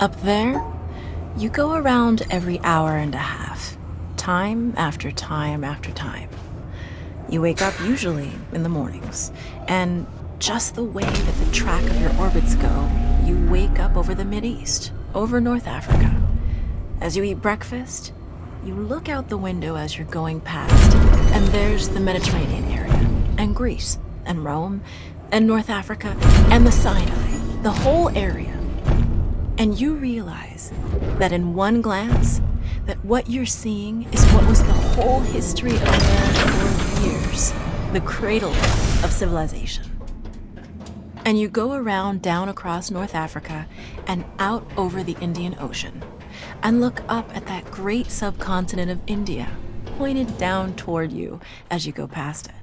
Up there, you go around every hour and a half, time after time after time. You wake up usually in the mornings, and just the way that the track of your orbits go, you wake up over the Mideast, over North Africa. As you eat breakfast, you look out the window as you're going past, and there's the Mediterranean area, and Greece, and Rome, and North Africa, and the Sinai, the whole area. And you realize that in one glance, that what you're seeing is what was the whole history of man for years, the cradle of civilization. And you go around down across North Africa and out over the Indian Ocean and look up at that great subcontinent of India, pointed down toward you as you go past it.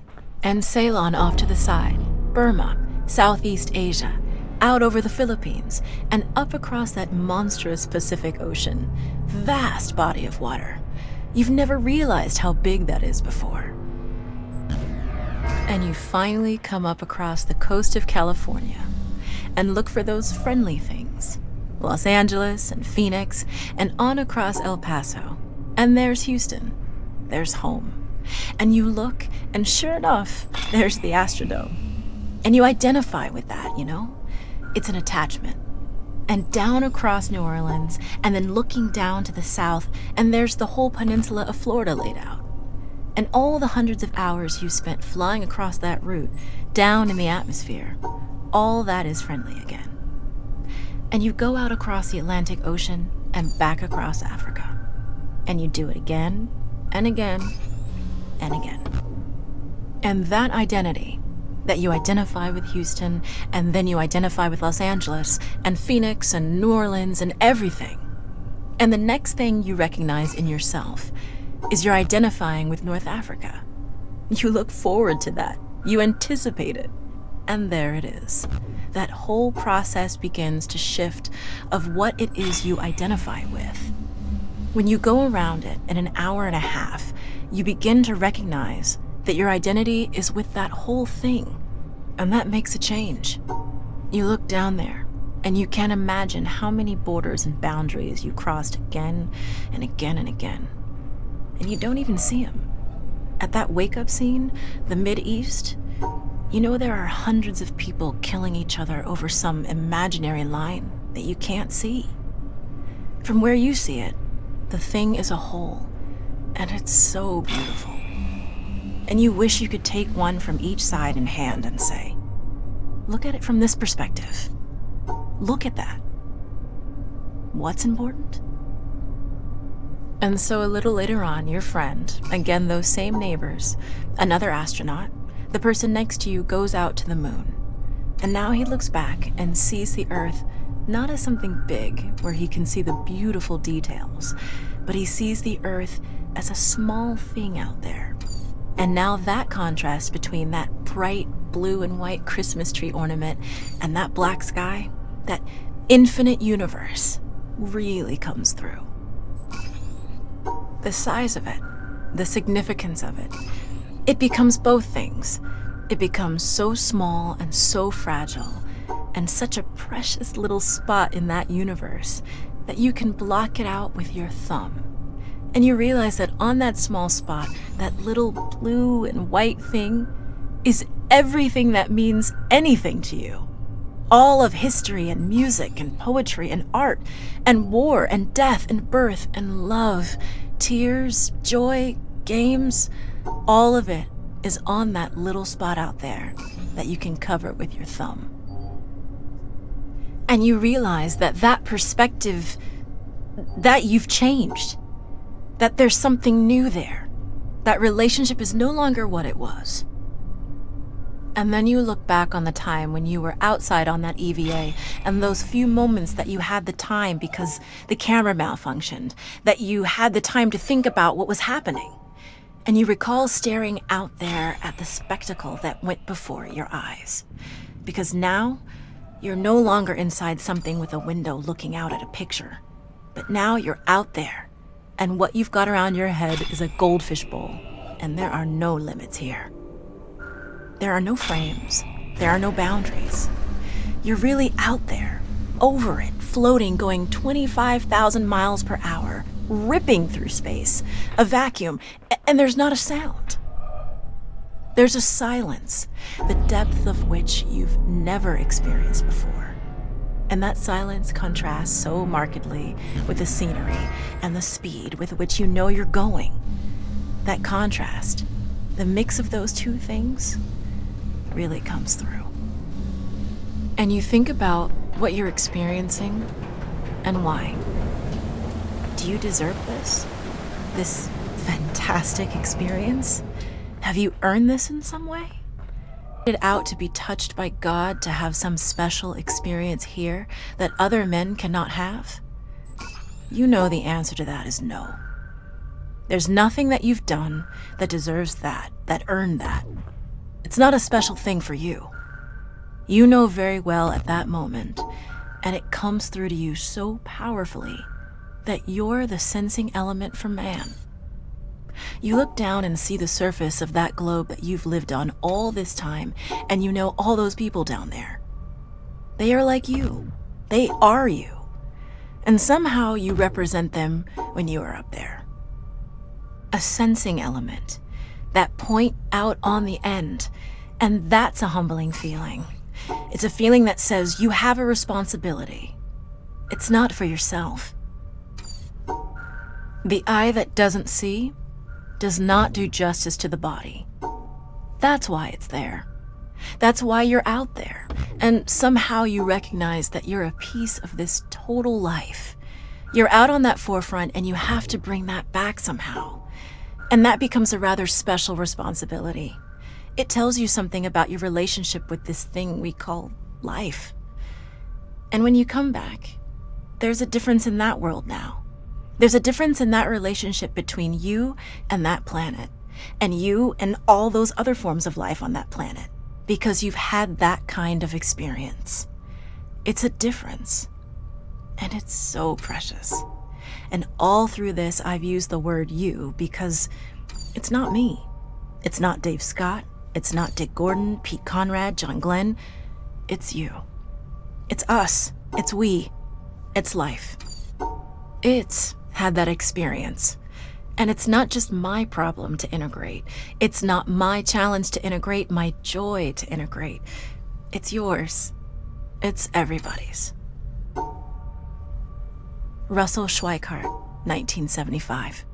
And Ceylon off to the side, Burma, Southeast Asia, out over the Philippines, and up across that monstrous Pacific Ocean, vast body of water. You've never realized how big that is before. And you finally come up across the coast of California and look for those friendly things. Los Angeles and Phoenix and on across El Paso. And there's Houston. There's home. And you look, and sure enough, there's the Astrodome. And you identify with that, you know? It's an attachment. And down across New Orleans, and then looking down to the south, and there's the whole peninsula of Florida laid out. And all the hundreds of hours you spent flying across that route, down in the atmosphere, all that is friendly again. And you go out across the Atlantic Ocean and back across Africa. And you do it again, and again, and again. And that identity, that you identify with Houston, and then you identify with Los Angeles, and Phoenix, and New Orleans, and everything. And the next thing you recognize in yourself is you're identifying with North Africa. You look forward to that. You anticipate it. And there it is. That whole process begins to shift of what it is you identify with. When you go around it in an hour and a half, you begin to recognize that your identity is with that whole thing. And that makes a change. You look down there, and you can't imagine how many borders and boundaries you crossed again and again and again. And you don't even see them. At that wake-up scene, the Mideast, you know there are hundreds of people killing each other over some imaginary line that you can't see. From where you see it, the thing is a whole, and it's so beautiful. And you wish you could take one from each side in hand and say, look at it from this perspective. Look at that. What's important? And so a little later on, your friend, again those same neighbors, another astronaut, the person next to you goes out to the moon. And now he looks back and sees the Earth not as something big where he can see the beautiful details, but he sees the Earth as a small thing out there. And now that contrast between that bright blue and white Christmas tree ornament and that black sky, that infinite universe, really comes through. The size of it, the significance of it, it becomes both things. It becomes so small and so fragile, and such a precious little spot in that universe that you can block it out with your thumb. And you realize that on that small spot, that little blue and white thing is everything that means anything to you. All of history and music and poetry and art and war and death and birth and love, tears, joy, games, all of it is on that little spot out there that you can cover with your thumb. And you realize that that perspective, that you've changed. That there's something new there. That relationship is no longer what it was. And then you look back on the time when you were outside on that EVA and those few moments that you had the time because the camera malfunctioned, that you had the time to think about what was happening. And you recall staring out there at the spectacle that went before your eyes. Because now, you're no longer inside something with a window looking out at a picture. But now you're out there. And what you've got around your head is a goldfish bowl, and there are no limits here. There are no frames. There are no boundaries. You're really out there, over it, floating, going 25,000 miles per hour, ripping through space, a vacuum, and there's not a sound. There's a silence, the depth of which you've never experienced before. And that silence contrasts so markedly with the scenery and the speed with which you know you're going. That contrast, the mix of those two things, really comes through. And you think about what you're experiencing and why. Do you deserve this? This fantastic experience? Have you earned this in some way? It out to be touched by God to have some special experience here that other men cannot have? You know the answer to that is no. There's nothing that you've done that deserves that earned that. It's not a special thing for you. You know very well at that moment, and it comes through to you so powerfully that you're the sensing element for man. You look down and see the surface of that globe that you've lived on all this time, and you know all those people down there. They are like you. They are you. And somehow you represent them when you are up there. A sensing element, that point out on the end, and that's a humbling feeling. It's a feeling that says you have a responsibility. It's not for yourself. The eye that doesn't see does not do justice to the body. That's why it's there. That's why you're out there. And somehow you recognize that you're a piece of this total life. You're out on that forefront and you have to bring that back somehow. And that becomes a rather special responsibility. It tells you something about your relationship with this thing we call life. And when you come back, there's a difference in that world now. There's a difference in that relationship between you and that planet, and you and all those other forms of life on that planet, because you've had that kind of experience. It's a difference, and it's so precious. And all through this, I've used the word you because it's not me. It's not Dave Scott. It's not Dick Gordon, Pete Conrad, John Glenn. It's you. It's us. It's we. It's life. It's had that experience. And it's not just my problem to integrate. It's not my challenge to integrate, my joy to integrate. It's yours. It's everybody's. Russell Schweikart, 1975.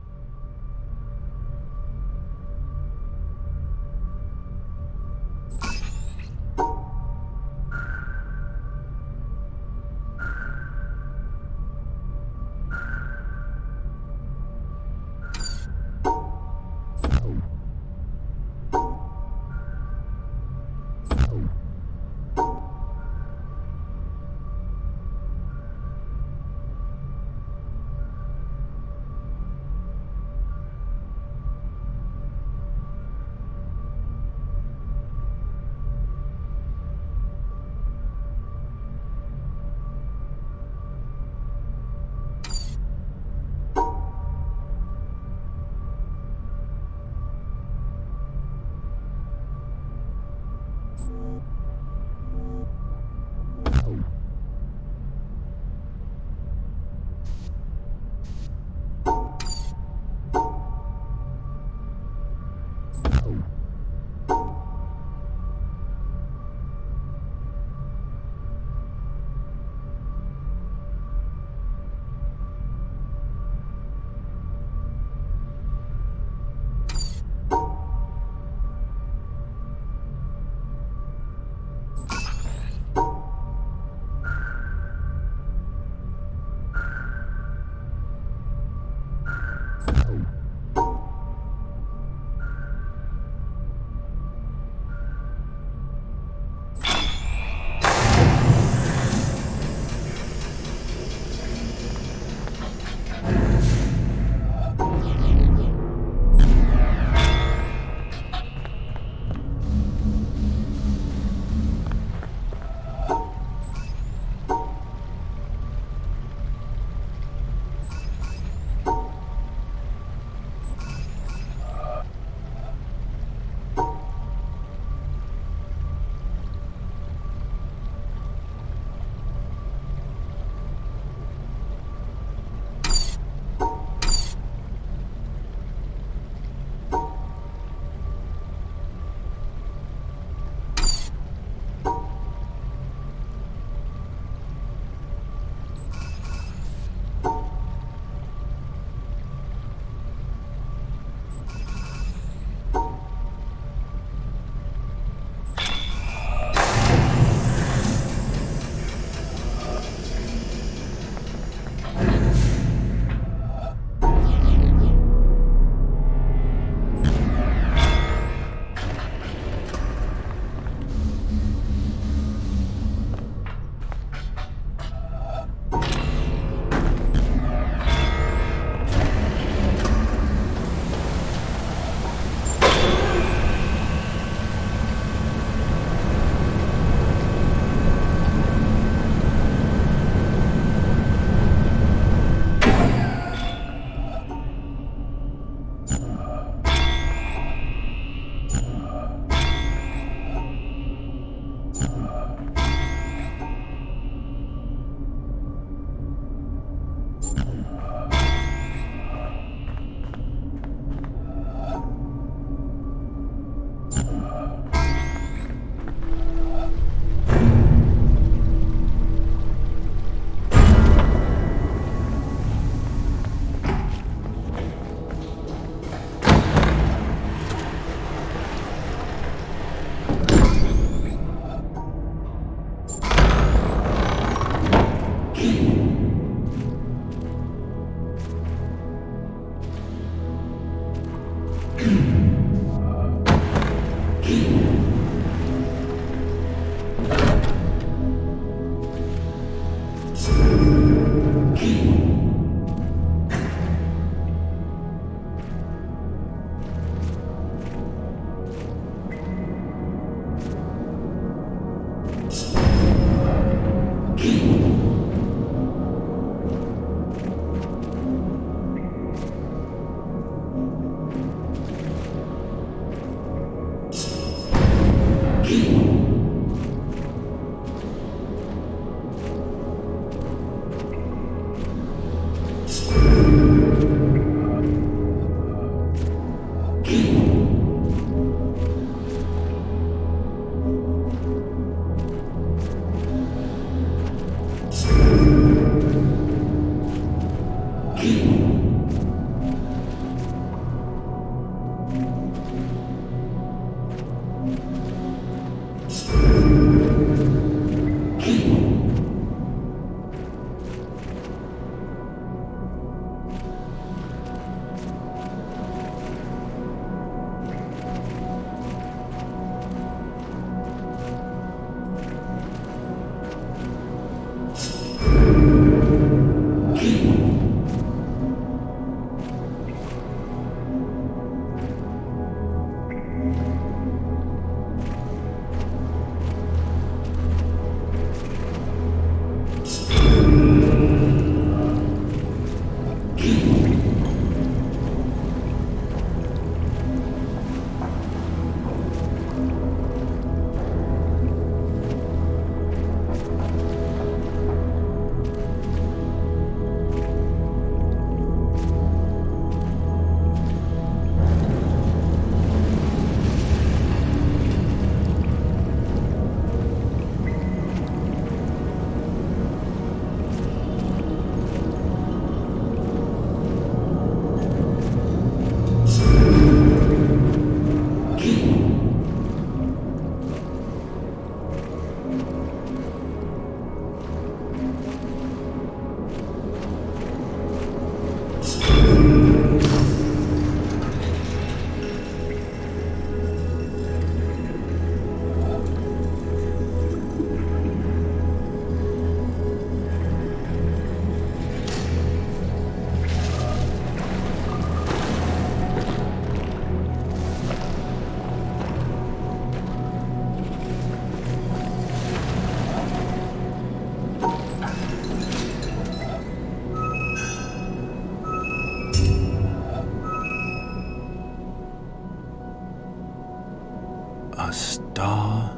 A star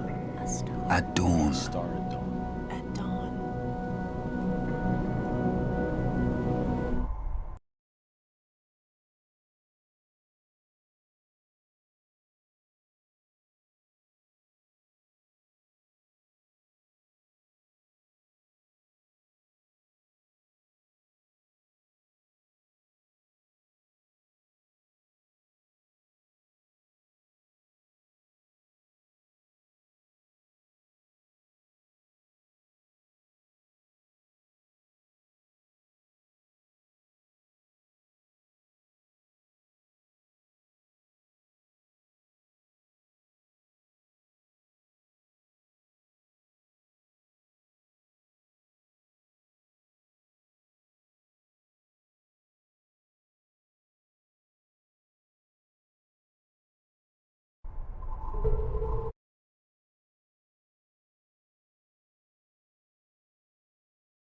at dawn.